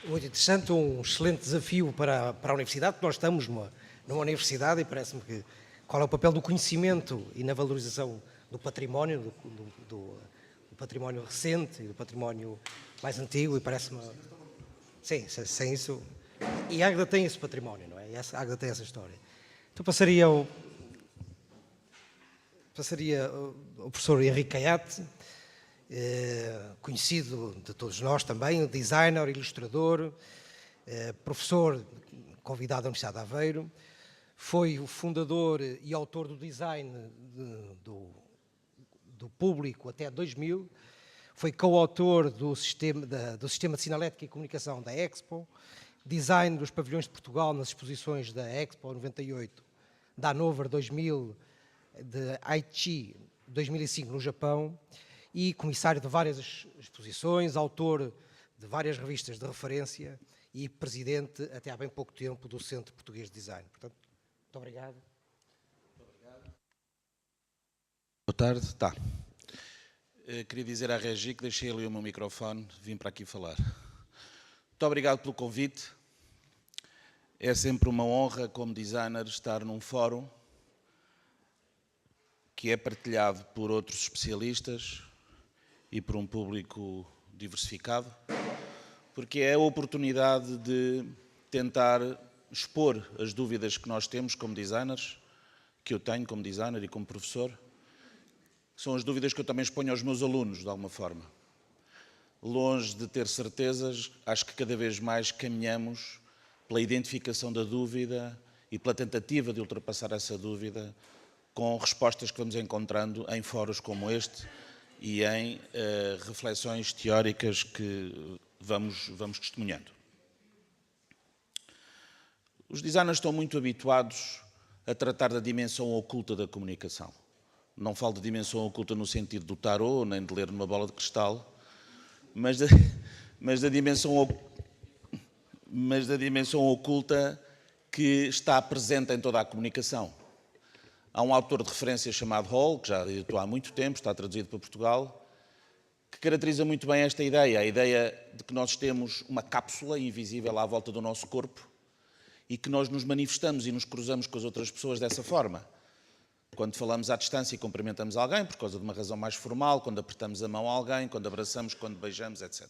Muito interessante, um excelente desafio para a universidade, porque nós estamos numa universidade e parece-me que qual é o papel do conhecimento e na valorização do património, do património recente e do património mais antigo, e parece-me, sim, sem isso, e a Águeda tem esse património, não é? E a Águeda tem essa história. Então passaria ao professor Henrique Caiate, conhecido de todos nós também, designer, ilustrador, professor convidado da Universidade de Aveiro, foi o fundador e autor do design do público até 2000, foi coautor do sistema de sinalética e comunicação da Expo, design dos pavilhões de Portugal nas exposições da Expo 98, da Hannover 2000, de Aichi 2005 no Japão, e comissário de várias exposições, autor de várias revistas de referência e presidente, até há bem pouco tempo, do Centro Português de Design. Portanto, muito obrigado. Boa tarde. Tá. Queria dizer à Regi que deixei ali o meu microfone, vim para aqui falar. Muito obrigado pelo convite. É sempre uma honra, como designer, estar num fórum que é partilhado por outros especialistas e por um público diversificado, porque é a oportunidade de tentar expor as dúvidas que nós temos como designers, que eu tenho como designer e como professor. São as dúvidas que eu também exponho aos meus alunos, de alguma forma. Longe de ter certezas, acho que cada vez mais caminhamos pela identificação da dúvida e pela tentativa de ultrapassar essa dúvida com respostas que vamos encontrando em fóruns como este e em reflexões teóricas que vamos testemunhando. Os designers estão muito habituados a tratar da dimensão oculta da comunicação. Não falo de dimensão oculta no sentido do tarô, nem de ler numa bola de cristal, mas da dimensão oculta que está presente em toda a comunicação. Há um autor de referência chamado Hall, que já editou há muito tempo, está traduzido para Portugal, que caracteriza muito bem esta ideia, a ideia de que nós temos uma cápsula invisível à volta do nosso corpo e que nós nos manifestamos e nos cruzamos com as outras pessoas dessa forma. Quando falamos à distância e cumprimentamos alguém, por causa de uma razão mais formal, quando apertamos a mão a alguém, quando abraçamos, quando beijamos, etc.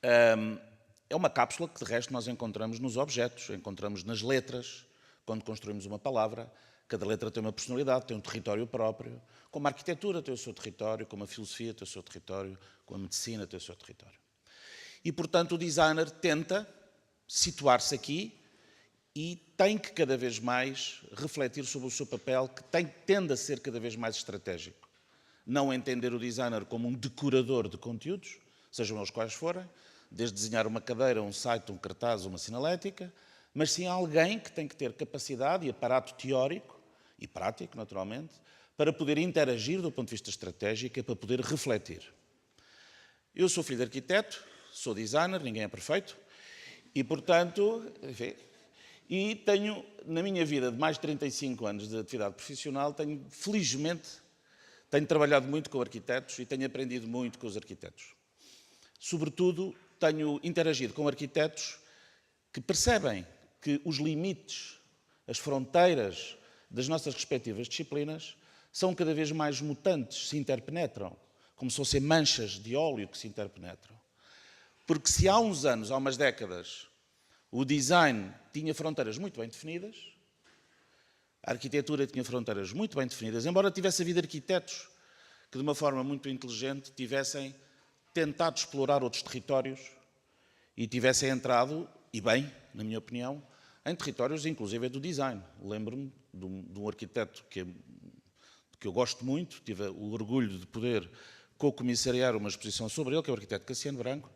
É uma cápsula que, de resto, nós encontramos nos objetos, encontramos nas letras, quando construímos uma palavra. Cada letra tem uma personalidade, tem um território próprio. Como a arquitetura tem o seu território, como a filosofia tem o seu território, como a medicina tem o seu território. E, portanto, o designer tenta situar-se aqui e tem que cada vez mais refletir sobre o seu papel, que tende a ser cada vez mais estratégico. Não entender o designer como um decorador de conteúdos, sejam eles quais forem, desde desenhar uma cadeira, um site, um cartaz, uma sinalética, mas sim alguém que tem que ter capacidade e aparato teórico e prático, naturalmente, para poder interagir do ponto de vista estratégico e para poder refletir. Eu sou filho de arquiteto, sou designer, ninguém é perfeito, e, portanto, enfim, e tenho, na minha vida de mais de 35 anos de atividade profissional, felizmente, tenho trabalhado muito com arquitetos e tenho aprendido muito com os arquitetos. Sobretudo, tenho interagido com arquitetos que percebem que os limites, as fronteiras das nossas respectivas disciplinas são cada vez mais mutantes, se interpenetram, como se fossem manchas de óleo que se interpenetram. Porque se há uns anos, há umas décadas, o design tinha fronteiras muito bem definidas, a arquitetura tinha fronteiras muito bem definidas, embora tivesse havido arquitetos que, de uma forma muito inteligente, tivessem tentado explorar outros territórios e tivessem entrado, e bem, na minha opinião, em territórios, inclusive, do design. Lembro-me de um arquiteto que eu gosto muito, tive o orgulho de poder co-comissariar uma exposição sobre ele, que é o arquiteto Cassiano Branco,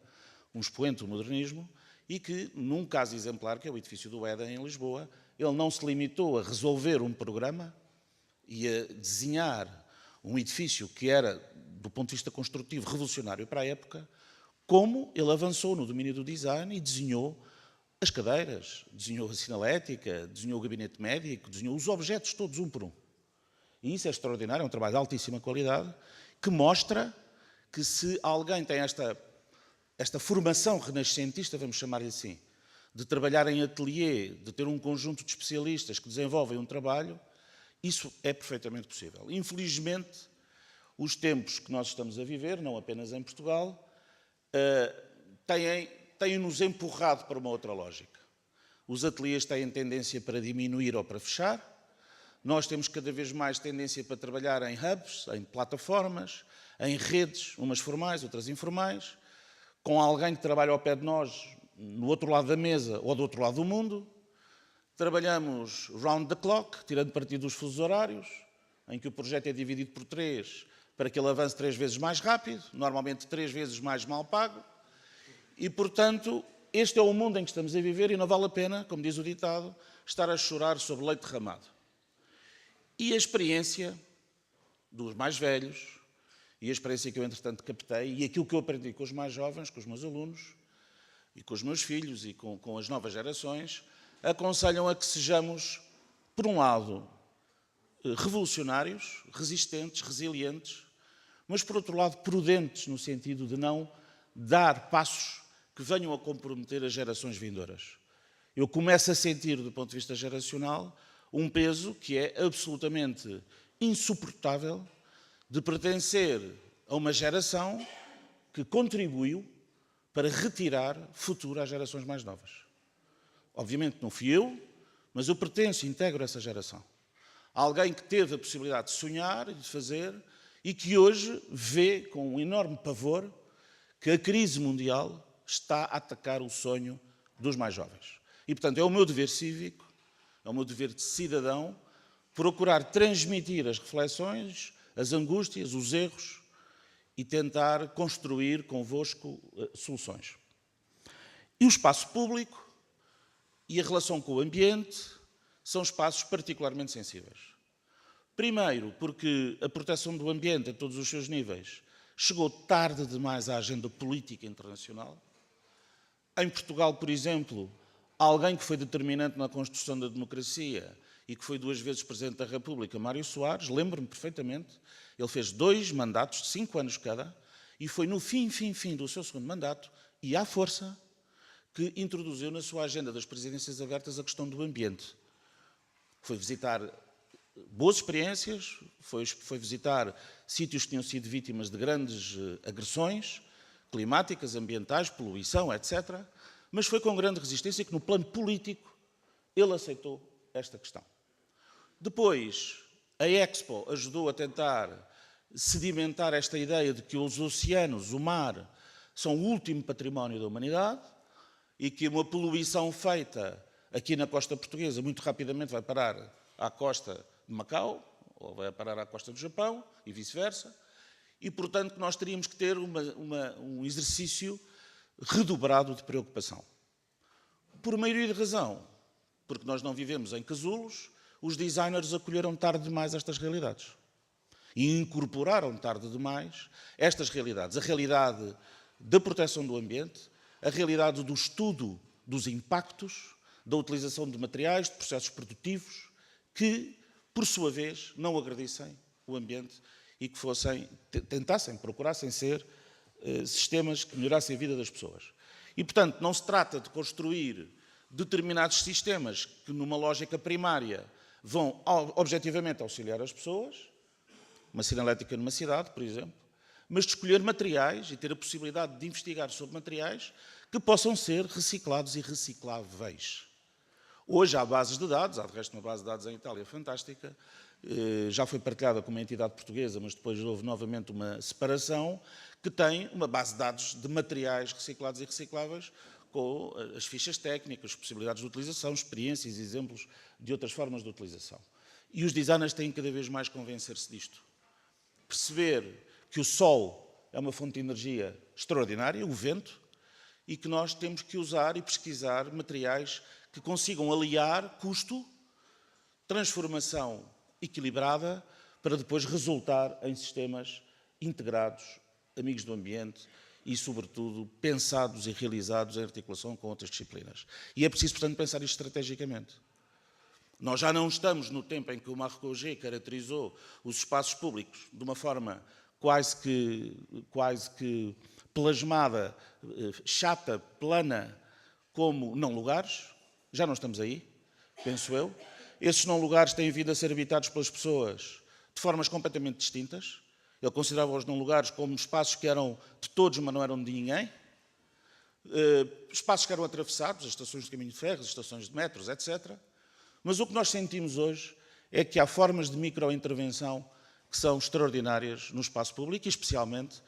um expoente do modernismo, e que, num caso exemplar, que é o edifício do Éden, em Lisboa, ele não se limitou a resolver um programa e a desenhar um edifício que era, do ponto de vista construtivo, revolucionário para a época, como ele avançou no domínio do design e desenhou as cadeiras, desenhou a sinalética, desenhou o gabinete médico, desenhou os objetos todos, um por um. E isso é extraordinário, é um trabalho de altíssima qualidade, que mostra que se alguém tem esta esta formação renascentista, vamos chamar-lhe assim, de trabalhar em ateliê, de ter um conjunto de especialistas que desenvolvem um trabalho, isso é perfeitamente possível. Infelizmente, os tempos que nós estamos a viver, não apenas em Portugal, têm-nos empurrado para uma outra lógica. Os ateliês têm tendência para diminuir ou para fechar. Nós temos cada vez mais tendência para trabalhar em hubs, em plataformas, em redes, umas formais, outras informais, com alguém que trabalha ao pé de nós, no outro lado da mesa ou do outro lado do mundo. Trabalhamos round the clock, tirando partido dos fusos horários, em que o projeto é dividido por 3 para que ele avance 3 vezes mais rápido, normalmente 3 vezes mais mal pago. E, portanto, este é o mundo em que estamos a viver e não vale a pena, como diz o ditado, estar a chorar sobre leite derramado. E a experiência dos mais velhos, e a experiência que eu, entretanto, captei, e aquilo que eu aprendi com os mais jovens, com os meus alunos, e com os meus filhos, e com as novas gerações, aconselham a que sejamos, por um lado, revolucionários, resistentes, resilientes, mas, por outro lado, prudentes, no sentido de não dar passos que venham a comprometer as gerações vindouras. Eu começo a sentir, do ponto de vista geracional, um peso que é absolutamente insuportável de pertencer a uma geração que contribuiu para retirar futuro às gerações mais novas. Obviamente não fui eu, mas eu pertenço, integro essa geração. Alguém que teve a possibilidade de sonhar e de fazer e que hoje vê com um enorme pavor que a crise mundial está a atacar o sonho dos mais jovens. E, portanto, é o meu dever cívico, é o meu dever de cidadão, procurar transmitir as reflexões, as angústias, os erros e tentar construir convosco soluções. E o espaço público e a relação com o ambiente são espaços particularmente sensíveis. Primeiro, porque a proteção do ambiente a todos os seus níveis chegou tarde demais à agenda política internacional. Em Portugal, por exemplo, alguém que foi determinante na construção da democracia e que foi 2 vezes Presidente da República, Mário Soares, lembro-me perfeitamente, ele fez 2 mandatos de 5 anos cada e foi no fim do seu segundo mandato e à força que introduziu na sua agenda das presidências abertas a questão do ambiente. Foi visitar boas experiências, foi visitar sítios que tinham sido vítimas de grandes agressões climáticas, ambientais, poluição, etc. Mas foi com grande resistência que, no plano político, ele aceitou esta questão. Depois, a Expo ajudou a tentar sedimentar esta ideia de que os oceanos, o mar, são o último património da humanidade e que uma poluição feita aqui na costa portuguesa muito rapidamente vai parar à costa de Macau, ou vai parar à costa do Japão, e vice-versa, e, portanto, que nós teríamos que ter um exercício redobrado de preocupação. Por maioria de razão, porque nós não vivemos em casulos, os designers acolheram tarde demais estas realidades e incorporaram tarde demais estas realidades. A realidade da proteção do ambiente, a realidade do estudo dos impactos, da utilização de materiais, de processos produtivos, que, por sua vez, não agredissem o ambiente e que procurassem ser sistemas que melhorassem a vida das pessoas. E, portanto, não se trata de construir determinados sistemas que, numa lógica primária, vão objetivamente auxiliar as pessoas, uma sinalética numa cidade, por exemplo, mas de escolher materiais e ter a possibilidade de investigar sobre materiais que possam ser reciclados e recicláveis. Hoje há bases de dados, há de resto uma base de dados em Itália fantástica, já foi partilhada com uma entidade portuguesa, mas depois houve novamente uma separação, que tem uma base de dados de materiais reciclados e recicláveis, com as fichas técnicas, possibilidades de utilização, experiências e exemplos de outras formas de utilização. E os designers têm cada vez mais convencer-se disto. Perceber que o sol é uma fonte de energia extraordinária, o vento, e que nós temos que usar e pesquisar materiais que consigam aliar custo, transformação equilibrada, para depois resultar em sistemas integrados, amigos do ambiente e, sobretudo, pensados e realizados em articulação com outras disciplinas. E é preciso, portanto, pensar isto estrategicamente. Nós já não estamos no tempo em que o Marc Augé caracterizou os espaços públicos de uma forma quase que plasmada, chata, plana, como não lugares. Já não estamos aí, penso eu. Esses não lugares têm vindo a ser habitados pelas pessoas de formas completamente distintas. Ele considerava os não lugares como espaços que eram de todos, mas não eram de ninguém. Espaços que eram atravessados, as estações de caminho de ferro, as estações de metros, etc. Mas o que nós sentimos hoje é que há formas de microintervenção que são extraordinárias no espaço público, e especialmente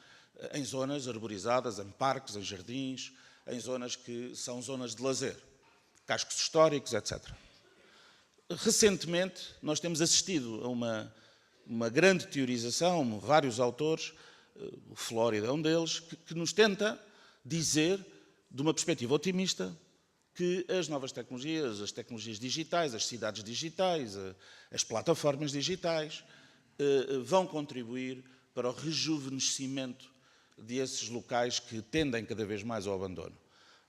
em zonas arborizadas, em parques, em jardins, em zonas que são zonas de lazer, cascos históricos, etc. Recentemente, nós temos assistido a uma grande teorização, vários autores, o Flórida é um deles, que nos tenta dizer, de uma perspectiva otimista, que as novas tecnologias, as tecnologias digitais, as cidades digitais, as plataformas digitais, vão contribuir para o rejuvenescimento desses locais que tendem cada vez mais ao abandono.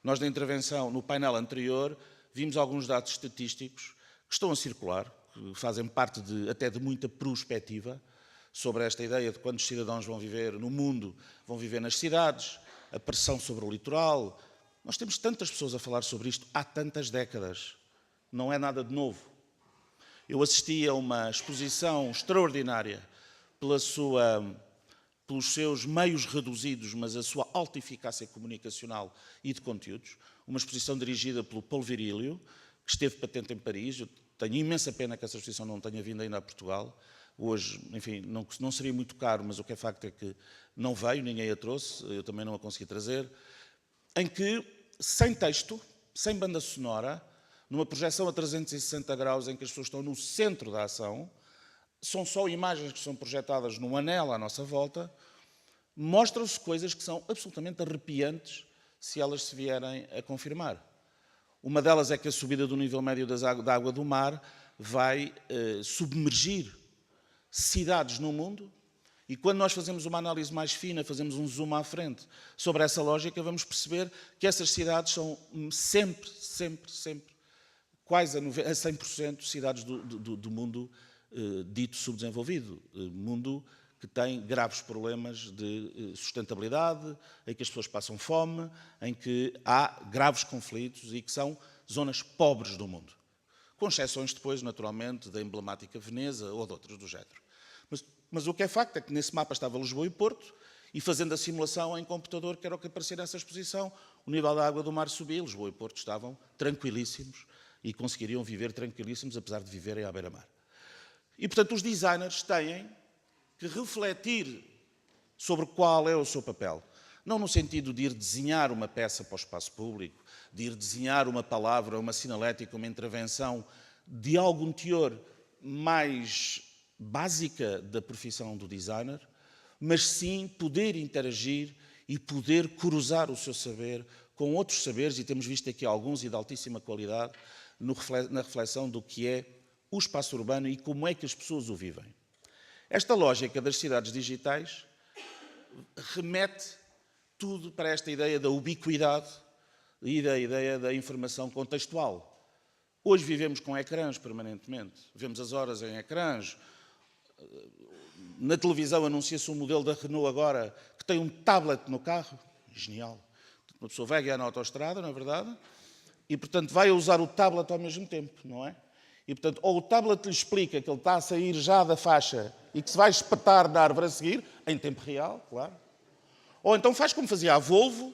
Nós, na intervenção, no painel anterior, vimos alguns dados estatísticos que estão a circular, que fazem parte até de muita prospectiva, sobre esta ideia de quantos cidadãos vão viver no mundo, vão viver nas cidades, a pressão sobre o litoral. Nós temos tantas pessoas a falar sobre isto há tantas décadas. Não é nada de novo. Eu assisti a uma exposição extraordinária pelos seus meios reduzidos, mas a sua alta eficácia comunicacional e de conteúdos. Uma exposição dirigida pelo Paulo Virílio, que esteve patente em Paris. Eu tenho imensa pena que essa exposição não tenha vindo ainda a Portugal. Hoje, enfim, não seria muito caro, mas o que é facto é que não veio, ninguém a trouxe, eu também não a consegui trazer, em que, sem texto, sem banda sonora, numa projeção a 360 graus em que as pessoas estão no centro da ação, são só imagens que são projetadas num anel à nossa volta, mostram-se coisas que são absolutamente arrepiantes se elas se vierem a confirmar. Uma delas é que a subida do nível médio da água do mar vai submergir cidades no mundo, e quando nós fazemos uma análise mais fina, fazemos um zoom à frente sobre essa lógica, vamos perceber que essas cidades são sempre, quase a 100% cidades do mundo dito subdesenvolvido, mundo que tem graves problemas de sustentabilidade, em que as pessoas passam fome, em que há graves conflitos e que são zonas pobres do mundo. Com exceções depois, naturalmente, da emblemática Veneza ou de outras do género. Mas o que é facto é que nesse mapa estava Lisboa e Porto, e fazendo a simulação em computador, que era o que aparecia nessa exposição, o nível da água do mar subia, Lisboa e Porto estavam tranquilíssimos e conseguiriam viver tranquilíssimos, apesar de viverem à beira-mar. E, portanto, os designers têm que refletir sobre qual é o seu papel. Não no sentido de ir desenhar uma peça para o espaço público, de ir desenhar uma palavra, uma sinalética, uma intervenção de algum teor mais básica da profissão do designer, mas sim poder interagir e poder cruzar o seu saber com outros saberes, e temos visto aqui alguns e de altíssima qualidade, na reflexão do que é o espaço urbano e como é que as pessoas o vivem. Esta lógica das cidades digitais remete tudo para esta ideia da ubiquidade e da ideia da informação contextual. Hoje vivemos com ecrãs permanentemente, vemos as horas em ecrãs. Na televisão anuncia-se um modelo da Renault agora que tem um tablet no carro. Genial. Uma pessoa vai guiar na autoestrada, não é verdade? E, portanto, vai usar o tablet ao mesmo tempo, não é? E, portanto, ou o tablet lhe explica que ele está a sair já da faixa e que se vai espetar na árvore a seguir, em tempo real, claro. Ou então faz como fazia a Volvo,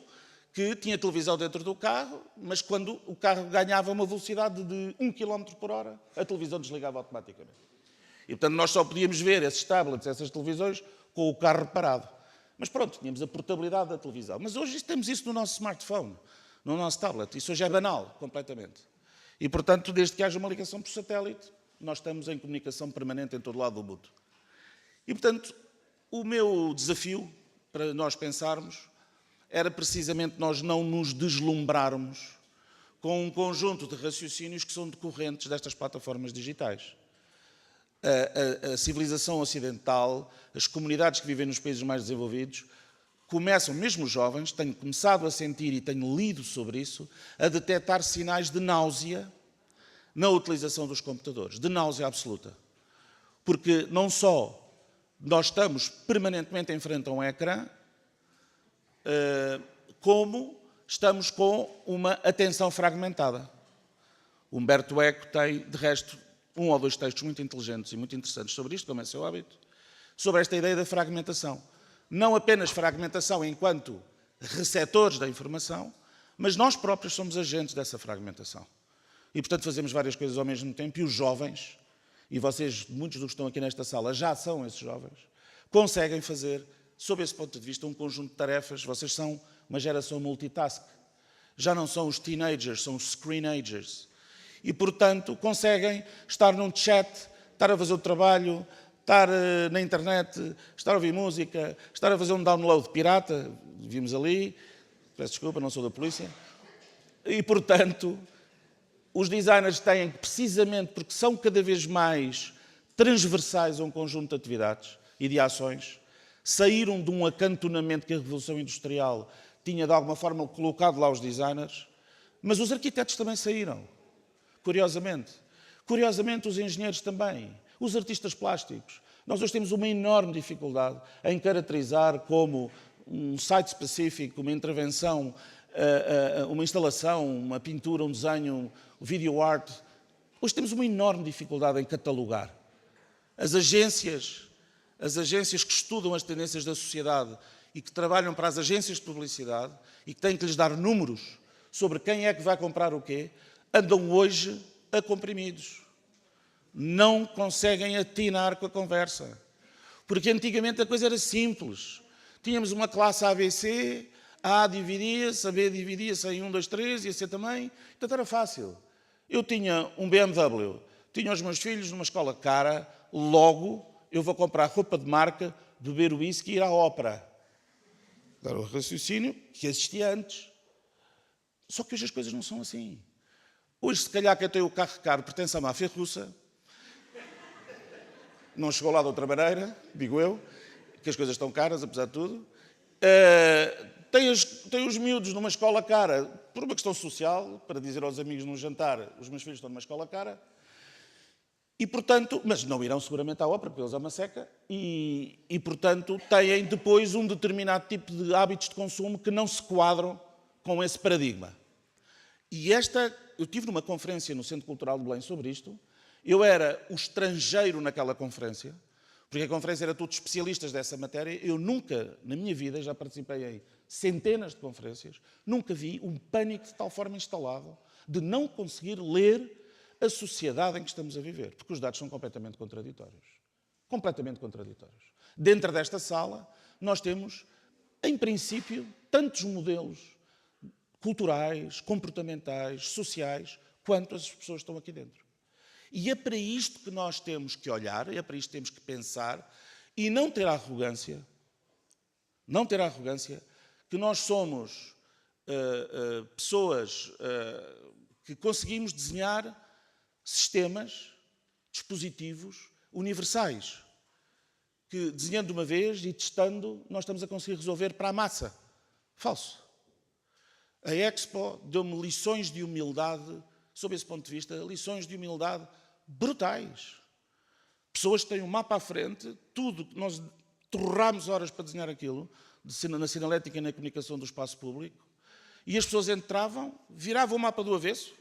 que tinha televisão dentro do carro, mas quando o carro ganhava uma velocidade de 1 km por hora, a televisão desligava automaticamente. E, portanto, nós só podíamos ver esses tablets, essas televisões, com o carro reparado. Mas pronto, tínhamos a portabilidade da televisão. Mas hoje temos isso no nosso smartphone, no nosso tablet. Isso hoje é banal, completamente. E, portanto, desde que haja uma ligação por satélite, nós estamos em comunicação permanente em todo o lado do mundo. E, portanto, o meu desafio para nós pensarmos era precisamente nós não nos deslumbrarmos com um conjunto de raciocínios que são decorrentes destas plataformas digitais. A civilização ocidental, as comunidades que vivem nos países mais desenvolvidos, começam, mesmo os jovens, tenho começado a sentir e tenho lido sobre isso, a detectar sinais de náusea na utilização dos computadores, de náusea absoluta. Porque não só nós estamos permanentemente em frente a um ecrã, como estamos com uma atenção fragmentada. Humberto Eco tem, de resto, 1 ou 2 textos muito inteligentes e muito interessantes sobre isto, como é seu hábito, sobre esta ideia da fragmentação. Não apenas fragmentação enquanto receptores da informação, mas nós próprios somos agentes dessa fragmentação. E, portanto, fazemos várias coisas ao mesmo tempo, e os jovens, e vocês, muitos dos que estão aqui nesta sala, já são esses jovens, conseguem fazer, sob esse ponto de vista, um conjunto de tarefas. Vocês são uma geração multitask. Já não são os teenagers, são os screenagers. E, portanto, conseguem estar num chat, estar a fazer o trabalho, estar na internet, estar a ouvir música, estar a fazer um download pirata, vimos ali, peço desculpa, não sou da polícia. E, portanto, os designers têm, precisamente porque são cada vez mais transversais a um conjunto de atividades e de ações, saíram de um acantonamento que a Revolução Industrial tinha, de alguma forma, colocado lá os designers, mas os arquitetos também saíram, curiosamente. Curiosamente, os engenheiros também, os artistas plásticos. Nós hoje temos uma enorme dificuldade em caracterizar como um site específico, uma intervenção, uma instalação, uma pintura, um desenho, video art. Hoje temos uma enorme dificuldade em catalogar. As agências que estudam as tendências da sociedade e que trabalham para as agências de publicidade e que têm que lhes dar números sobre quem é que vai comprar o quê, andam hoje a comprimidos. Não conseguem atinar com a conversa. Porque antigamente a coisa era simples. Tínhamos uma classe ABC, a A dividia-se, a B dividia-se em 1, 2, 3 e a C também. Portanto, era fácil. Eu tinha um BMW, tinha os meus filhos numa escola cara, logo eu vou comprar roupa de marca, beber whisky e ir à ópera. Era o raciocínio que existia antes. Só que hoje as coisas não são assim. Hoje, se calhar, quem tem o carro caro pertence à máfia russa. Não chegou lá de outra maneira, digo eu, que as coisas estão caras, apesar de tudo. Tem os miúdos numa escola cara, por uma questão social, para dizer aos amigos num jantar, os meus filhos estão numa escola cara, e, portanto, mas não irão seguramente à ópera, porque eles amam seca, e, portanto, têm depois um determinado tipo de hábitos de consumo que não se quadram com esse paradigma. E eu estive numa conferência no Centro Cultural de Belém sobre isto. Eu era o estrangeiro naquela conferência, porque a conferência era todos especialistas dessa matéria. Eu nunca, na minha vida, já participei em centenas de conferências, nunca vi um pânico de tal forma instalado de não conseguir ler a sociedade em que estamos a viver, porque os dados são completamente contraditórios. Completamente contraditórios. Dentro desta sala, nós temos, em princípio, tantos modelos culturais, comportamentais, sociais, quanto as pessoas que estão aqui dentro. E é para isto que nós temos que olhar, é para isto que temos que pensar e não ter a arrogância, que nós somos pessoas que conseguimos desenhar sistemas, dispositivos universais, que desenhando uma vez e testando, nós estamos a conseguir resolver para a massa. Falso. A Expo deu-me lições de humildade, sob esse ponto de vista, lições de humildade brutais. Pessoas que têm um mapa à frente, tudo, nós torrámos horas para desenhar aquilo, na sinalética e na comunicação do espaço público, e as pessoas entravam, viravam o mapa do avesso,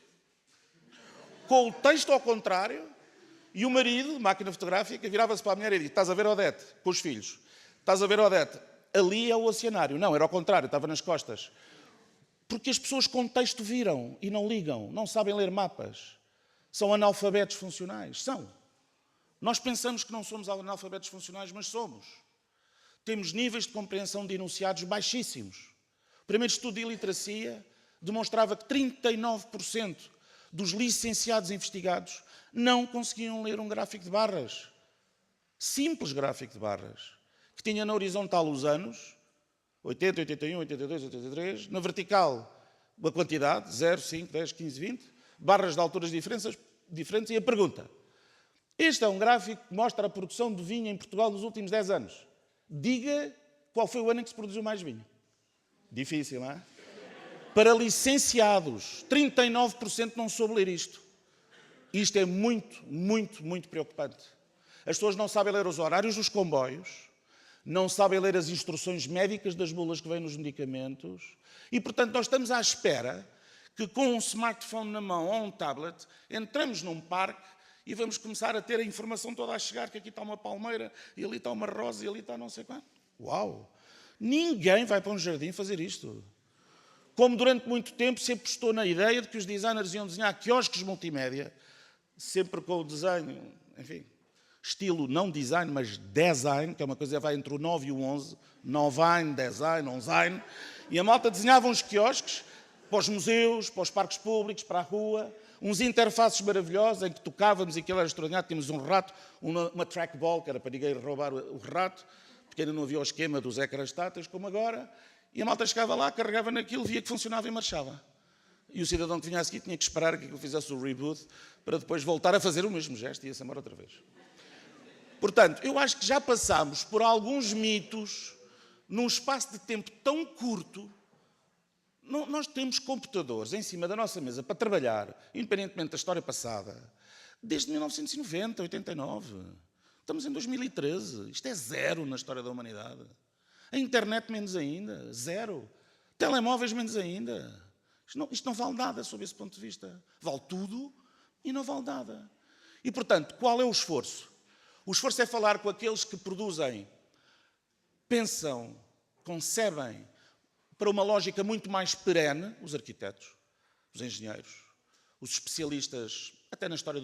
com o texto ao contrário, e o marido, máquina fotográfica, virava-se para a mulher e dizia: estás a ver, Odete? Com os filhos. Estás a ver, Odete? Ali é o oceanário. Não, era ao contrário, estava nas costas. Porque as pessoas com texto viram e não ligam, não sabem ler mapas. São analfabetos funcionais. São. Nós pensamos que não somos analfabetos funcionais, mas somos. Temos níveis de compreensão de enunciados baixíssimos. O primeiro estudo de iliteracia demonstrava que 39% dos licenciados investigados não conseguiam ler um gráfico de barras. Simples gráfico de barras. Que tinha na horizontal os anos, 80, 81, 82, 83, na vertical a quantidade, 0, 5, 10, 15, 20, barras de alturas diferentes, e a pergunta: este é um gráfico que mostra a produção de vinho em Portugal nos últimos 10 anos. Diga qual foi o ano em que se produziu mais vinho. Difícil, não é? Para licenciados, 39% não soube ler isto. Isto é muito, muito, muito preocupante. As pessoas não sabem ler os horários dos comboios, não sabem ler as instruções médicas das bulas que vêm nos medicamentos e, portanto, nós estamos à espera que com um smartphone na mão ou um tablet entramos num parque e vamos começar a ter a informação toda a chegar, que aqui está uma palmeira, e ali está uma rosa, e ali está não sei quanto. Uau! Ninguém vai para um jardim fazer isto. Como durante muito tempo se apostou na ideia de que os designers iam desenhar quiosques multimédia, sempre com o desenho, enfim, estilo não design, mas design, que é uma coisa que vai entre o 9 e o 11, novine, design, onzine, e a malta desenhava uns quiosques para os museus, para os parques públicos, para a rua, uns interfaces maravilhosos em que tocávamos e aquilo era extraordinário, tínhamos um rato, uma trackball, que era para ninguém roubar o rato, porque ainda não havia o esquema dos ecrãs táteis como agora, e a malta chegava lá, carregava naquilo, via que funcionava e marchava. E o cidadão que vinha a seguir tinha que esperar que aquilo fizesse o reboot para depois voltar a fazer o mesmo gesto e ia-se embora outra vez. Portanto, eu acho que já passámos por alguns mitos num espaço de tempo tão curto. Nós temos computadores em cima da nossa mesa para trabalhar, independentemente da história passada, desde 1990, 89. Estamos em 2013. Isto é zero na história da humanidade. A internet menos ainda, zero. Telemóveis menos ainda. Isto não vale nada sob esse ponto de vista. Vale tudo e não vale nada. E, portanto, qual é o esforço? O esforço é falar com aqueles que produzem, pensam, concebem para uma lógica muito mais perene, os arquitetos, os engenheiros, os especialistas, até na história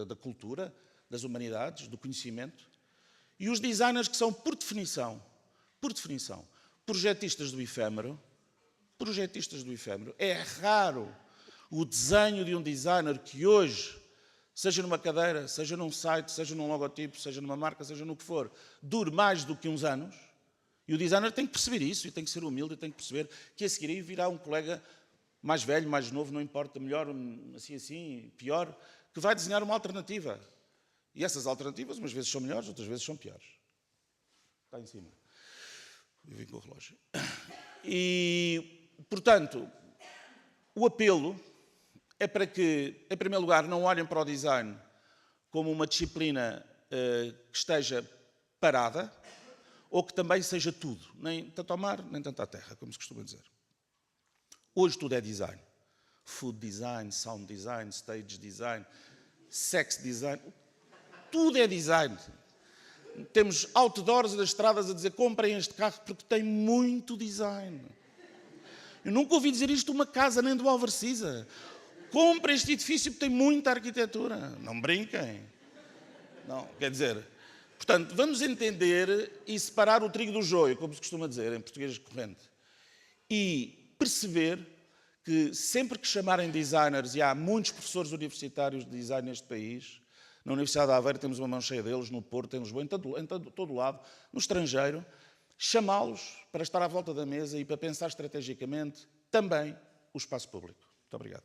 da cultura, das humanidades, do conhecimento, e os designers que são, por definição, projetistas do efêmero. Projetistas do efêmero. É raro o desenho de um designer que hoje, seja numa cadeira, seja num site, seja num logotipo, seja numa marca, seja no que for, dure mais do que uns anos. E o designer tem que perceber isso, e tem que ser humilde, e tem que perceber que a seguir aí virá um colega mais velho, mais novo, não importa, melhor, assim, pior, que vai desenhar uma alternativa. E essas alternativas, umas vezes são melhores, outras vezes são piores. Está em cima. Eu vim com o relógio. E, portanto, o apelo é para que, em primeiro lugar, não olhem para o design como uma disciplina que esteja parada, ou que também seja tudo, nem tanto ao mar, nem tanto à terra, como se costuma dizer. Hoje tudo é design. Food design, sound design, stage design, sex design, tudo é design. Temos outdoors das estradas a dizer comprem este carro porque tem muito design. Eu nunca ouvi dizer isto de uma casa nem do Alvarcisa. Comprem este edifício porque tem muita arquitetura. Não brinquem. Não, quer dizer... Portanto, vamos entender e separar o trigo do joio, como se costuma dizer em português corrente. E perceber que sempre que chamarem designers, e há muitos professores universitários de design neste país, na Universidade de Aveiro temos uma mão cheia deles, no Porto, em Lisboa, em todo lado, no estrangeiro, chamá-los para estar à volta da mesa e para pensar estrategicamente também o espaço público. Muito obrigado.